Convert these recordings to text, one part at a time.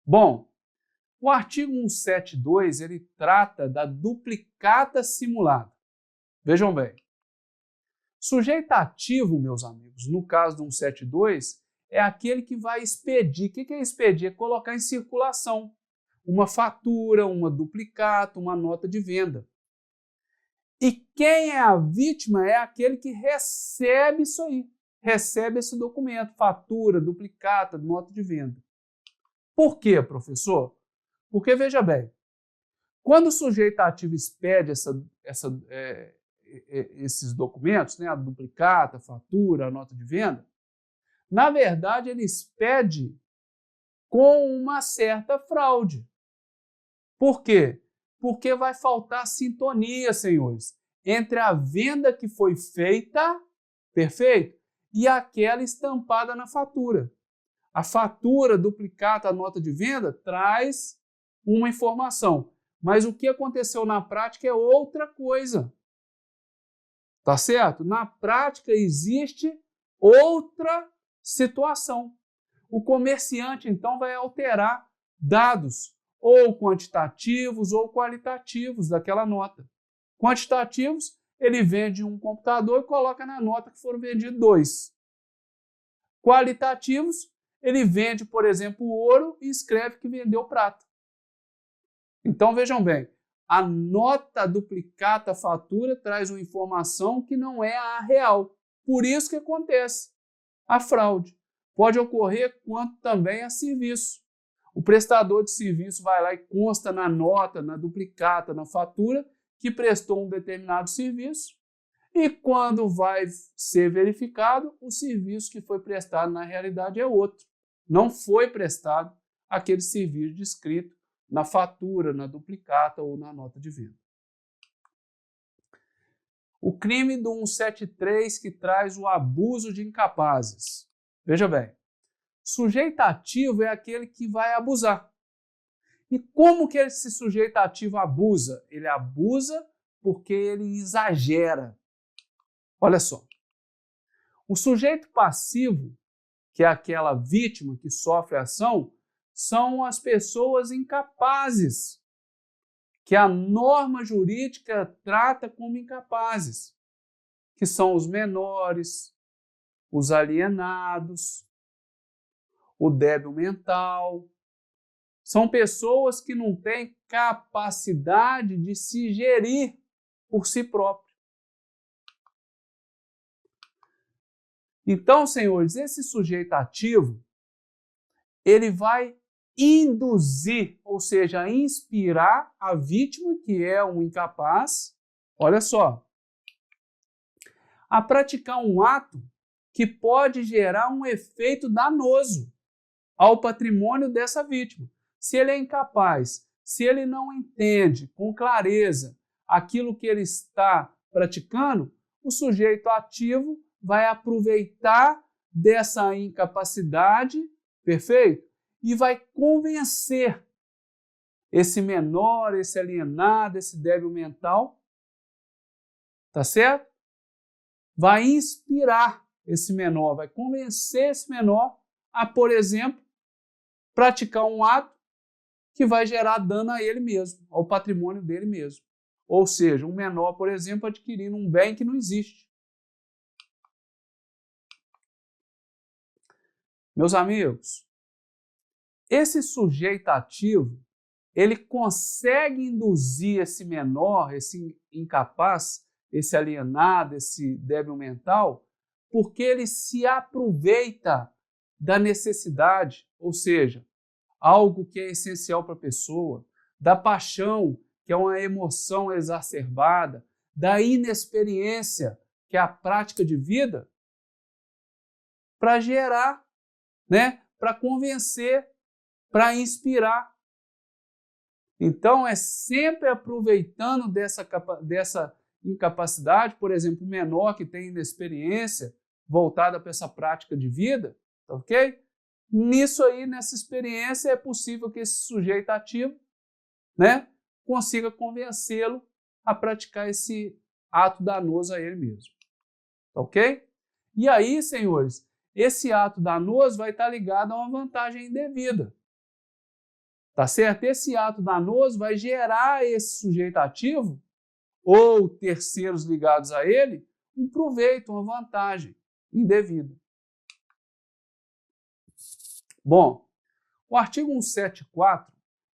Bom, o artigo 172, ele trata da duplicata simulada. Vejam bem. Sujeito ativo, meus amigos, no caso do 172, é aquele que vai expedir. O que é expedir? É colocar em circulação uma fatura, uma duplicata, uma nota de venda. E quem é a vítima é aquele que recebe isso aí, recebe esse documento, fatura, duplicata, nota de venda. Por quê, professor? Porque, veja bem, quando o sujeito ativo expede esses documentos, né, a duplicata, a fatura, a nota de venda, na verdade ele expede com uma certa fraude. Por quê? Porque vai faltar sintonia, senhores, entre a venda que foi feita, perfeito, e aquela estampada na fatura. A fatura, duplicata, a nota de venda traz uma informação, mas o que aconteceu na prática é outra coisa. Tá certo? Na prática existe outra situação. O comerciante, então, vai alterar dados, ou quantitativos ou qualitativos daquela nota. Quantitativos, ele vende um computador e coloca na nota que foram vendidos 2. Qualitativos, ele vende, por exemplo, ouro e escreve que vendeu prata. Então, vejam bem, a nota duplicata, a fatura, traz uma informação que não é a real. Por isso que acontece a fraude. Pode ocorrer quanto também a serviço. O prestador de serviço vai lá e consta na nota, na duplicata, na fatura, que prestou um determinado serviço, e quando vai ser verificado, o serviço que foi prestado na realidade é outro. Não foi prestado aquele serviço descrito na fatura, na duplicata ou na nota de venda. O crime do 173 que traz o abuso de incapazes. Veja bem, sujeito ativo é aquele que vai abusar. E como que esse sujeito ativo abusa? Ele abusa porque ele exagera. Olha só, o sujeito passivo, que é aquela vítima que sofre a ação, são as pessoas incapazes, que a norma jurídica trata como incapazes, que são os menores, os alienados, o débil mental. São pessoas que não têm capacidade de se gerir por si próprio. Então, senhores, esse sujeito ativo, ele vai induzir, ou seja, inspirar a vítima, que é um incapaz, olha só, a praticar um ato que pode gerar um efeito danoso ao patrimônio dessa vítima. Se ele é incapaz, se ele não entende com clareza aquilo que ele está praticando, o sujeito ativo vai aproveitar dessa incapacidade, perfeito? E vai convencer esse menor, esse alienado, esse débil mental, tá certo? Vai inspirar esse menor, vai convencer esse menor a, por exemplo, praticar um ato que vai gerar dano a ele mesmo, ao patrimônio dele mesmo. Ou seja, um menor, por exemplo, adquirindo um bem que não existe. Meus amigos, esse sujeito ativo, ele consegue induzir esse menor, esse incapaz, esse alienado, esse débil mental, porque ele se aproveita da necessidade, ou seja, algo que é essencial para a pessoa, da paixão, que é uma emoção exacerbada, da inexperiência, que é a prática de vida, para gerar, né, para convencer, para inspirar. Então, é sempre aproveitando dessa incapacidade, por exemplo, o menor que tem inexperiência voltada para essa prática de vida, ok? Nisso aí, nessa experiência, é possível que esse sujeito ativo, né, consiga convencê-lo a praticar esse ato danoso a ele mesmo. Ok? E aí, senhores, esse ato danoso vai estar ligado a uma vantagem indevida. Tá certo? Esse ato danoso vai gerar esse sujeito ativo ou terceiros ligados a ele um proveito, uma vantagem indevida. Bom, o artigo 174,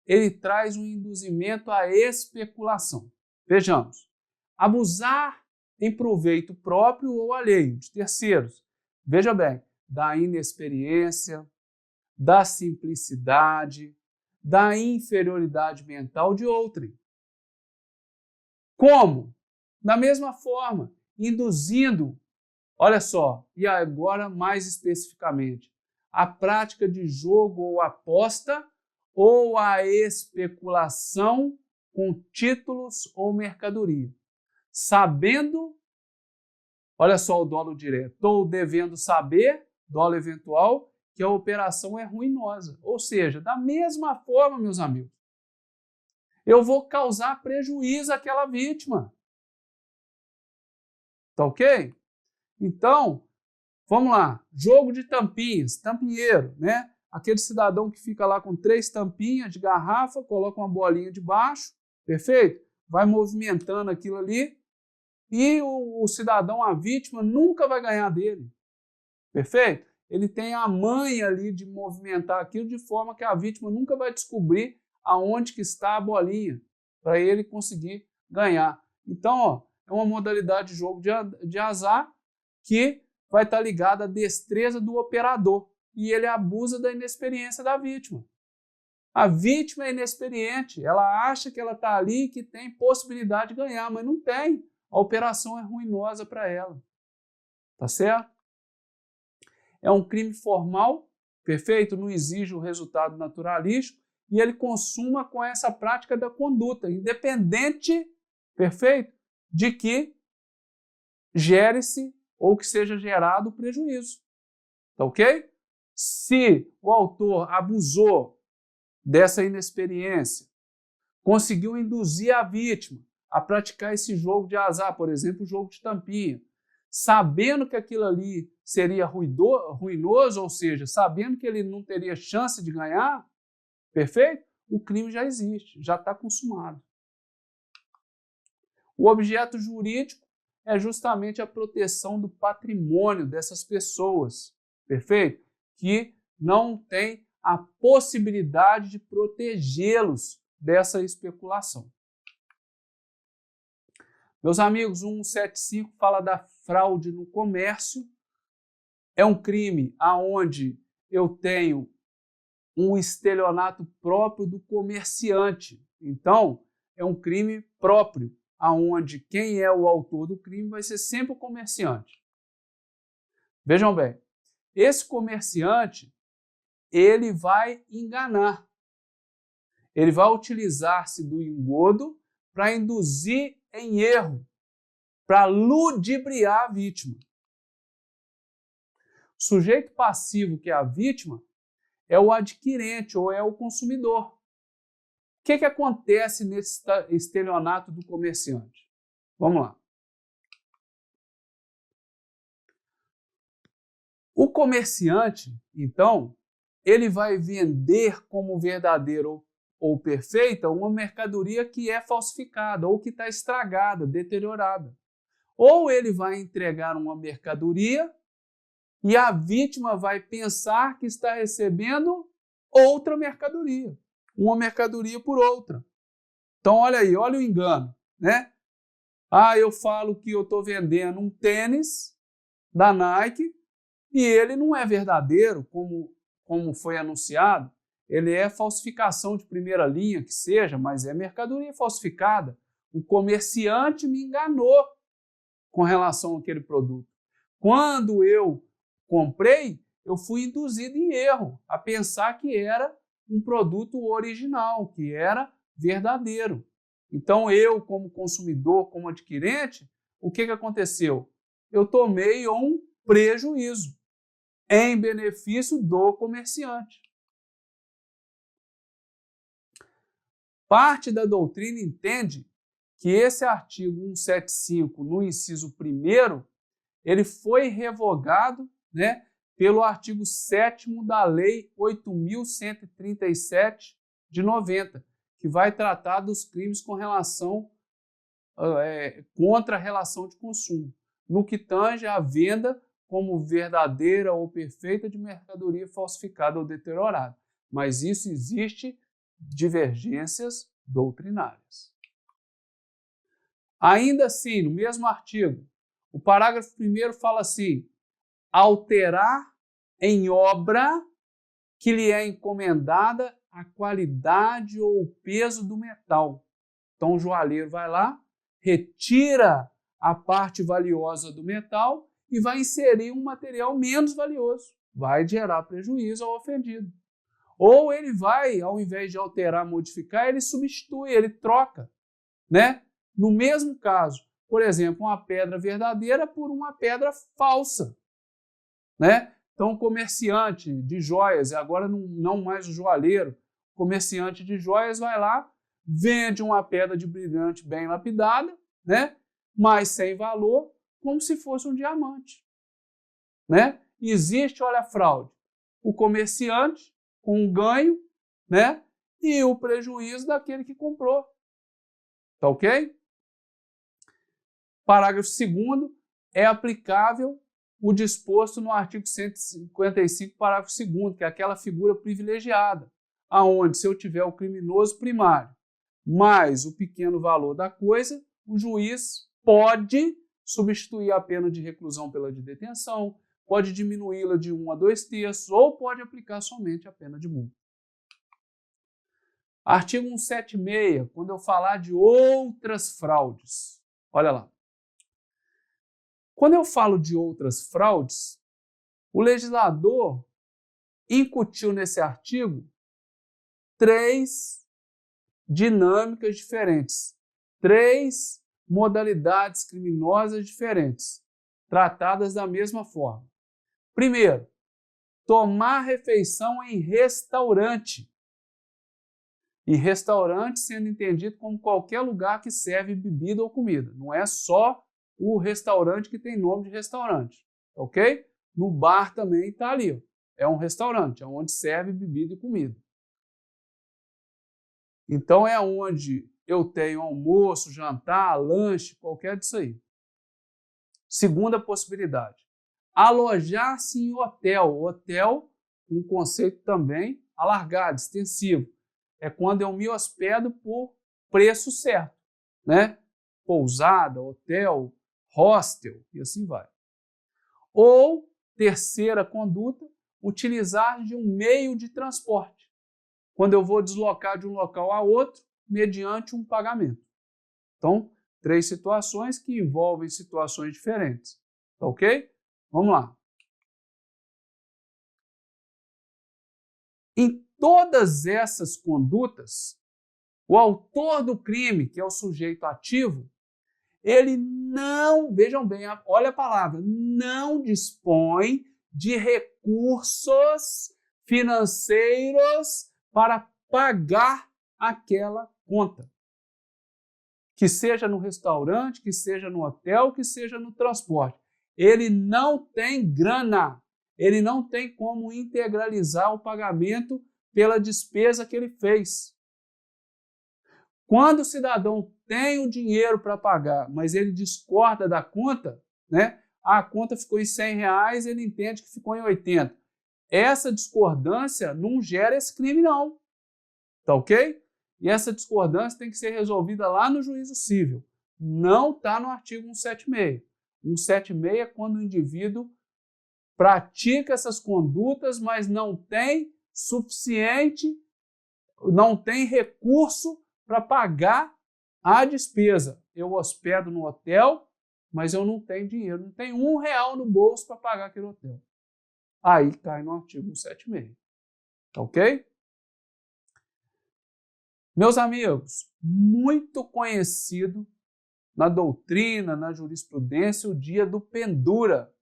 ele traz um induzimento à especulação. Vejamos, abusar em proveito próprio ou alheio de terceiros. Veja bem, da inexperiência, da simplicidade, da inferioridade mental de outrem. Como? Da mesma forma, induzindo, olha só, e agora mais especificamente, a prática de jogo ou aposta ou a especulação com títulos ou mercadoria, sabendo, olha só o dolo direto, ou devendo saber, dolo eventual, que a operação é ruinosa. Ou seja, da mesma forma, meus amigos, eu vou causar prejuízo àquela vítima. Tá ok? Então, vamos lá. Jogo de tampinhas, tampinheiro, né? Aquele cidadão que fica lá com 3 tampinhas de garrafa, coloca uma bolinha debaixo, perfeito? Vai movimentando aquilo ali e o cidadão, a vítima, nunca vai ganhar dele. Perfeito? Ele tem a manha ali de movimentar aquilo de forma que a vítima nunca vai descobrir aonde que está a bolinha para ele conseguir ganhar. Então, ó, é uma modalidade de jogo de azar que vai estar ligada à destreza do operador e ele abusa da inexperiência da vítima. A vítima é inexperiente, ela acha que ela está ali e que tem possibilidade de ganhar, mas não tem. A operação é ruinosa para ela. Tá certo? É um crime formal, perfeito? Não exige o resultado naturalístico e ele consuma com essa prática da conduta, independente, perfeito? De que gere-se ou que seja gerado prejuízo. Tá ok? Se o autor abusou dessa inexperiência, conseguiu induzir a vítima a praticar esse jogo de azar, por exemplo, o jogo de tampinha, sabendo que aquilo ali seria ruinoso, ou seja, sabendo que ele não teria chance de ganhar, perfeito? O crime já existe, já está consumado. O objeto jurídico é justamente a proteção do patrimônio dessas pessoas, perfeito? Que não tem a possibilidade de protegê-los dessa especulação. Meus amigos, o 175 fala da fraude no comércio. É um crime aonde eu tenho um estelionato próprio do comerciante. Então, é um crime próprio, aonde quem é o autor do crime vai ser sempre o comerciante. Vejam bem, esse comerciante, ele vai enganar. Ele vai utilizar-se do engodo para induzir em erro, para ludibriar a vítima. O sujeito passivo, que é a vítima, é o adquirente ou é o consumidor. O que acontece nesse estelionato do comerciante? Vamos lá. O comerciante, então, ele vai vender como verdadeiro ou perfeita uma mercadoria que é falsificada ou que está estragada, deteriorada. Ou ele vai entregar uma mercadoria e a vítima vai pensar que está recebendo outra mercadoria, uma mercadoria por outra. Então, olha aí, olha o engano, né? Ah, eu falo que eu estou vendendo um tênis da Nike e ele não é verdadeiro, como foi anunciado. Ele é falsificação de primeira linha, que seja, mas é mercadoria falsificada. O comerciante me enganou com relação àquele produto. Quando eu comprei, eu fui induzido em erro a pensar que era um produto original, que era verdadeiro. Então eu, como consumidor, como adquirente, o que aconteceu? Eu tomei um prejuízo em benefício do comerciante. Parte da doutrina entende que esse artigo 175, no inciso 1º, ele foi revogado, né, pelo artigo 7º da Lei 8.137 de 90, que vai tratar dos crimes com relação contra a relação de consumo, no que tange à venda como verdadeira ou perfeita de mercadoria falsificada ou deteriorada. Mas isso existe divergências doutrinárias. Ainda assim, no mesmo artigo, o parágrafo 1º fala assim: alterar em obra que lhe é encomendada a qualidade ou o peso do metal. Então o joalheiro vai lá, retira a parte valiosa do metal e vai inserir um material menos valioso. Vai gerar prejuízo ao ofendido. Ou ele vai, ao invés de alterar, modificar, ele substitui, ele troca, né? No mesmo caso, por exemplo, uma pedra verdadeira por uma pedra falsa, né? Então, o comerciante de joias, agora não mais o joalheiro, o comerciante de joias vai lá, vende uma pedra de brilhante bem lapidada, né? Mas sem valor, como se fosse um diamante, né? Existe, olha a fraude, o comerciante com um ganho, né? E o prejuízo daquele que comprou. Tá ok? Parágrafo 2º, é aplicável o disposto no artigo 155, parágrafo 2º, que é aquela figura privilegiada, aonde se eu tiver o criminoso primário mais o pequeno valor da coisa, o juiz pode substituir a pena de reclusão pela de detenção, pode diminuí-la de 1 a 2/3 ou pode aplicar somente a pena de multa. Artigo 176, quando eu falar de outras fraudes, olha lá. Quando eu falo de outras fraudes, o legislador incutiu nesse artigo 3 dinâmicas diferentes, 3 modalidades criminosas diferentes, tratadas da mesma forma. Primeiro, tomar refeição em restaurante. E restaurante sendo entendido como qualquer lugar que serve bebida ou comida. Não é só o restaurante que tem nome de restaurante, ok? No bar também está ali, ó. É um restaurante, é onde serve bebida e comida. Então é onde eu tenho almoço, jantar, lanche, qualquer disso aí. Segunda possibilidade, alojar-se em hotel. Hotel, um conceito também alargado, extensivo. É quando eu me hospedo por preço certo, né? Pousada, hotel, hostel e assim vai. Ou, terceira conduta, utilizar de um meio de transporte, quando eu vou deslocar de um local a outro mediante um pagamento. Então, 3 situações que envolvem situações diferentes. Tá ok? Vamos lá. Em todas essas condutas, o autor do crime, que é o sujeito ativo, ele não, vejam bem, olha a palavra, não dispõe de recursos financeiros para pagar aquela conta. Que seja no restaurante, que seja no hotel, que seja no transporte. Ele não tem grana, ele não tem como integralizar o pagamento pela despesa que ele fez. Quando o cidadão tem o dinheiro para pagar, mas ele discorda da conta, né? A conta ficou em R$100, ele entende que ficou em 80. Essa discordância não gera esse crime, não. Tá ok? E essa discordância tem que ser resolvida lá no juízo civil. Não está no artigo 176. 176 é quando o indivíduo pratica essas condutas, mas não tem recurso para pagar a despesa. Eu hospedo no hotel, mas eu não tenho dinheiro, não tenho R$1 no bolso para pagar aquele hotel. Aí cai no artigo 176. Tá ok? Meus amigos, muito conhecido na doutrina, na jurisprudência, o dia do pendura,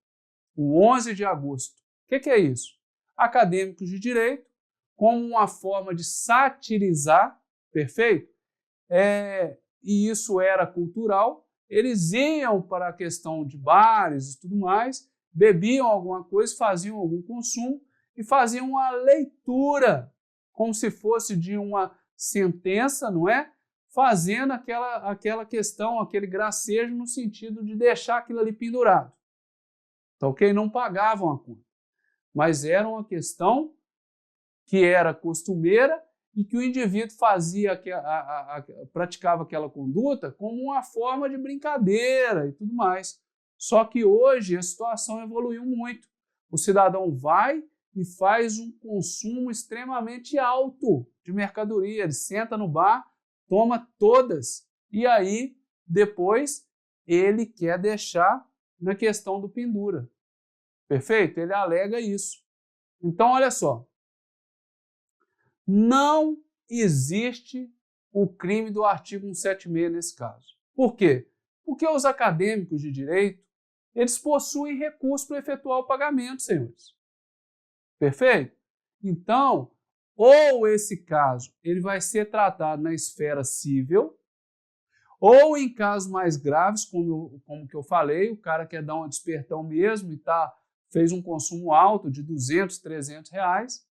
o 11 de agosto. O que é isso? Acadêmicos de direito, como uma forma de satirizar, perfeito? E isso era cultural, eles iam para a questão de bares e tudo mais, bebiam alguma coisa, faziam algum consumo e faziam uma leitura, como se fosse de uma sentença, não é? Fazendo aquela questão, aquele gracejo no sentido de deixar aquilo ali pendurado. Tá ok? Não pagavam a conta. Mas era uma questão que era costumeira e que o indivíduo praticava aquela conduta como uma forma de brincadeira e tudo mais. Só que hoje a situação evoluiu muito. O cidadão vai e faz um consumo extremamente alto de mercadoria. Ele senta no bar, toma todas e aí depois ele quer deixar na questão do pendura. Perfeito? Ele alega isso. Então, olha só. Não existe o crime do artigo 176 nesse caso. Por quê? Porque os acadêmicos de direito, eles possuem recurso para efetuar o pagamento, senhores. Perfeito? Então, ou esse caso ele vai ser tratado na esfera civil, ou em casos mais graves, como que eu falei, o cara quer dar um despertão mesmo e fez um consumo alto de 200, 300 reais,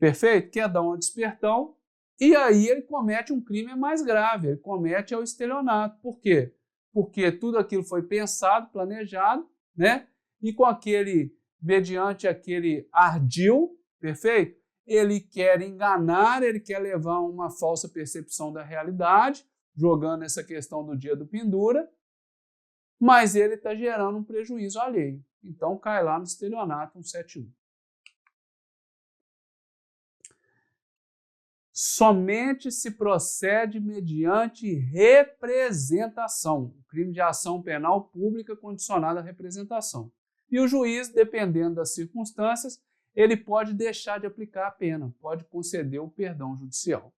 perfeito? Quer dar um despertão, e aí ele comete um crime mais grave, ele comete o estelionato. Por quê? Porque tudo aquilo foi pensado, planejado, né? E mediante aquele ardil, perfeito? Ele quer enganar, ele quer levar uma falsa percepção da realidade, jogando essa questão do dia do pendura, mas ele está gerando um prejuízo alheio. Então cai lá no estelionato 171. Somente se procede mediante representação, crime de ação penal pública condicionada à representação. E o juiz, dependendo das circunstâncias, ele pode deixar de aplicar a pena, pode conceder o perdão judicial.